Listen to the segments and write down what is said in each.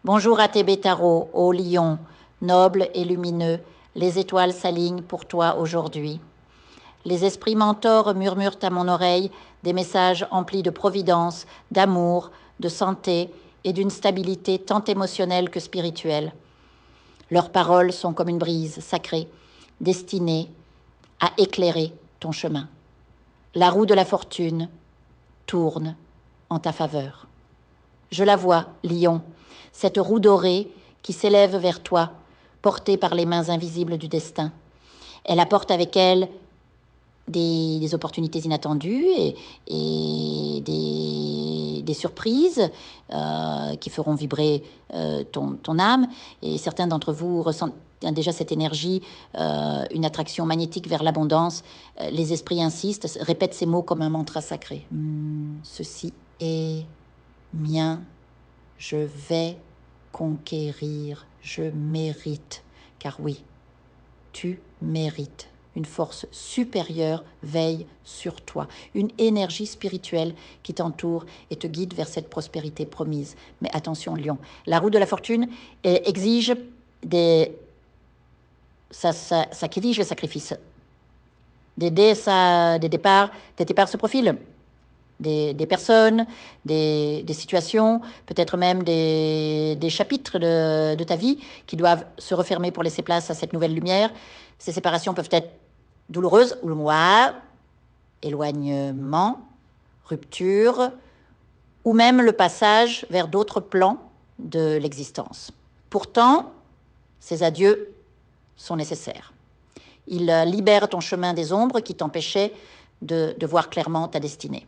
Bonjour à tes Bétaro, ô lion, noble et lumineux, les étoiles s'alignent pour toi aujourd'hui. Les esprits mentors murmurent à mon oreille des messages emplis de providence, d'amour, de santé et d'une stabilité tant émotionnelle que spirituelle. Leurs paroles sont comme une brise sacrée, destinée à éclairer ton chemin. La roue de la fortune tourne en ta faveur. Je la vois, lion, cette roue dorée qui s'élève vers toi, portée par les mains invisibles du destin. Elle apporte avec elle des opportunités inattendues et des surprises qui feront vibrer ton âme. Et certains d'entre vous ressentent déjà cette énergie, une attraction magnétique vers l'abondance. Les esprits insistent, répètent ces mots comme un mantra sacré. Ceci est mien, je vais conquérir, je mérite. Car oui, tu mérites. Une force supérieure veille sur toi. Une énergie spirituelle qui t'entoure et te guide vers cette prospérité promise. Mais attention, lion, la roue de la fortune exige ça exige le sacrifice. Des départs se profilent. Des personnes, des situations, peut-être même des chapitres de ta vie qui doivent se refermer pour laisser place à cette nouvelle lumière. Ces séparations peuvent être douloureuses, ou éloignement, rupture, ou même le passage vers d'autres plans de l'existence. Pourtant, ces adieux sont nécessaires. Ils libèrent ton chemin des ombres qui t'empêchaient de voir clairement ta destinée.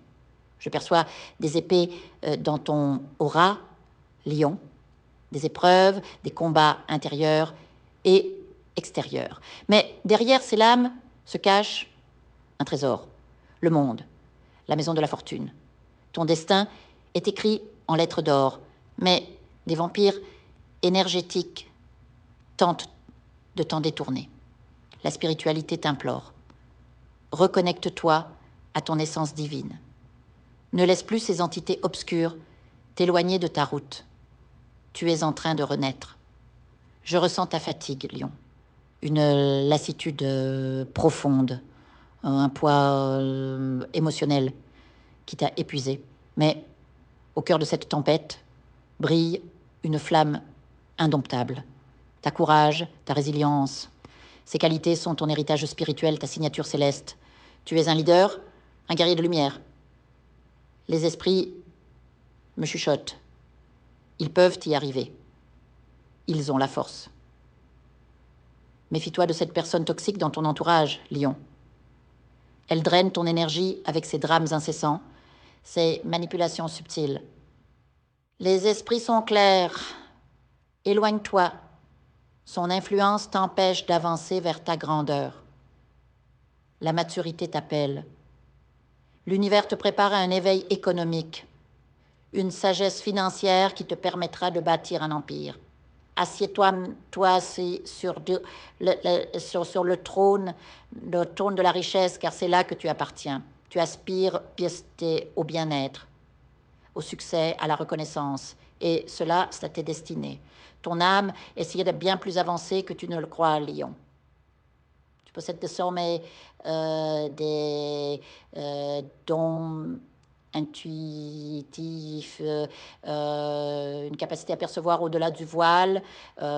Je perçois des épées dans ton aura, lion, des épreuves, des combats intérieurs et extérieurs. Mais derrière ces lames se cache un trésor, le monde, la maison de la fortune. Ton destin est écrit en lettres d'or, mais des vampires énergétiques tentent de t'en détourner. La spiritualité t'implore. Reconnecte-toi à ton essence divine. Ne laisse plus ces entités obscures t'éloigner de ta route. Tu es en train de renaître. Je ressens ta fatigue, lion. Une lassitude profonde, un poids émotionnel qui t'a épuisé. Mais au cœur de cette tempête brille une flamme indomptable. Ta courage, ta résilience, ces qualités sont ton héritage spirituel, ta signature céleste. Tu es un leader, un guerrier de lumière. Les esprits me chuchotent. Ils peuvent y arriver. Ils ont la force. Méfie-toi de cette personne toxique dans ton entourage, lion. Elle draine ton énergie avec ses drames incessants, ses manipulations subtiles. Les esprits sont clairs. Éloigne-toi. Son influence t'empêche d'avancer vers ta grandeur. La maturité t'appelle. L'univers te prépare à un éveil économique, une sagesse financière qui te permettra de bâtir un empire. Assieds-toi sur le trône de la richesse, car c'est là que tu appartiens. Tu aspires au bien-être, au succès, à la reconnaissance. Et cela, c'est à tes destinées. Ton âme essayait d'être bien plus avancée que tu ne le crois, lion. Tu possèdes désormais des dons intuitifs, une capacité à percevoir au-delà du voile.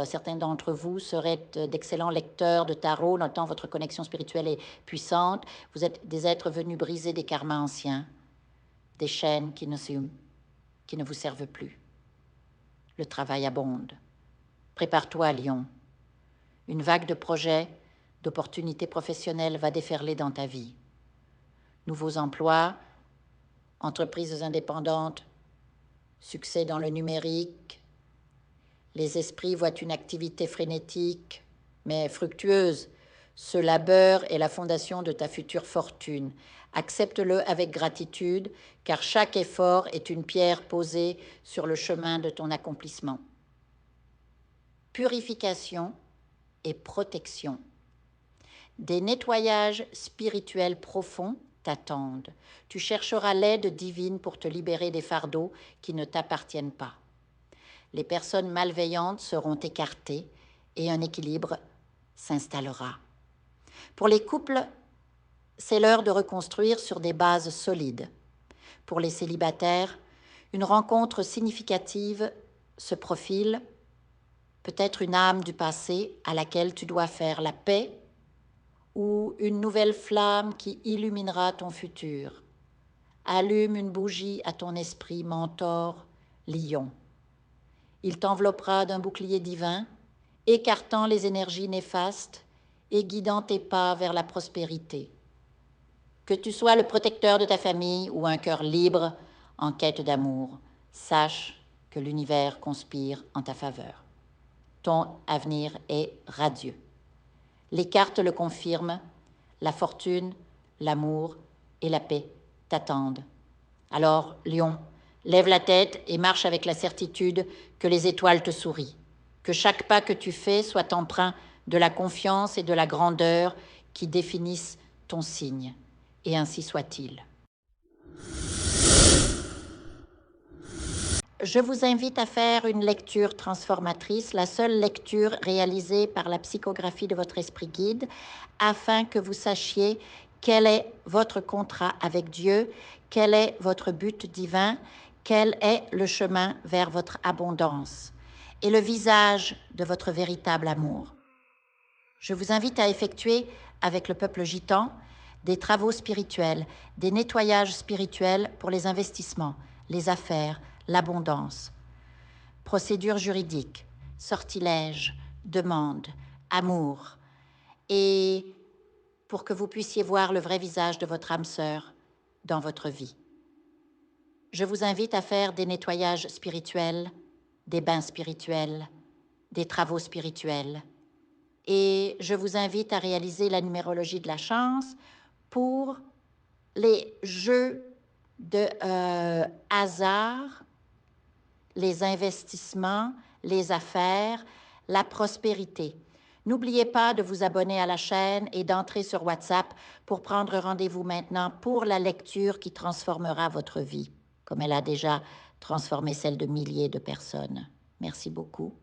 Certains d'entre vous seraient d'excellents lecteurs de tarot, tant votre connexion spirituelle est puissante. Vous êtes des êtres venus briser des karmas anciens, des chaînes qui ne vous servent plus. Le travail abonde. Prépare-toi, lion. Une vague de projets, d'opportunités professionnelles va déferler dans ta vie. Nouveaux emplois, entreprises indépendantes, succès dans le numérique. Les esprits voient une activité frénétique, mais fructueuse. Ce labeur est la fondation de ta future fortune. Accepte-le avec gratitude, car chaque effort est une pierre posée sur le chemin de ton accomplissement. Purification et protection. Des nettoyages spirituels profonds t'attendent. Tu chercheras l'aide divine pour te libérer des fardeaux qui ne t'appartiennent pas. Les personnes malveillantes seront écartées et un équilibre s'installera. Pour les couples, c'est l'heure de reconstruire sur des bases solides. Pour les célibataires, une rencontre significative se profile, peut-être une âme du passé à laquelle tu dois faire la paix ou une nouvelle flamme qui illuminera ton futur. Allume une bougie à ton esprit mentor, lion. Il t'enveloppera d'un bouclier divin, écartant les énergies néfastes et guidant tes pas vers la prospérité. Que tu sois le protecteur de ta famille ou un cœur libre en quête d'amour, sache que l'univers conspire en ta faveur. Ton avenir est radieux. Les cartes le confirment, la fortune, l'amour et la paix t'attendent. Alors, Lion, lève la tête et marche avec la certitude que les étoiles te sourient, que chaque pas que tu fais soit empreint de la confiance et de la grandeur qui définissent ton signe, et ainsi soit-il. Je vous invite à faire une lecture transformatrice, la seule lecture réalisée par la psychographie de votre esprit guide, afin que vous sachiez quel est votre contrat avec Dieu, quel est votre but divin, quel est le chemin vers votre abondance et le visage de votre véritable amour. Je vous invite à effectuer avec le peuple gitan des travaux spirituels, des nettoyages spirituels pour les investissements, les affaires, l'abondance, procédures juridiques, sortilèges, demandes, amour, et pour que vous puissiez voir le vrai visage de votre âme sœur dans votre vie. Je vous invite à faire des nettoyages spirituels, des bains spirituels, des travaux spirituels, et je vous invite à réaliser la numérologie de la chance pour les jeux de hasard, les investissements, les affaires, la prospérité. N'oubliez pas de vous abonner à la chaîne et d'entrer sur WhatsApp pour prendre rendez-vous maintenant pour la lecture qui transformera votre vie, comme elle a déjà transformé celle de milliers de personnes. Merci beaucoup.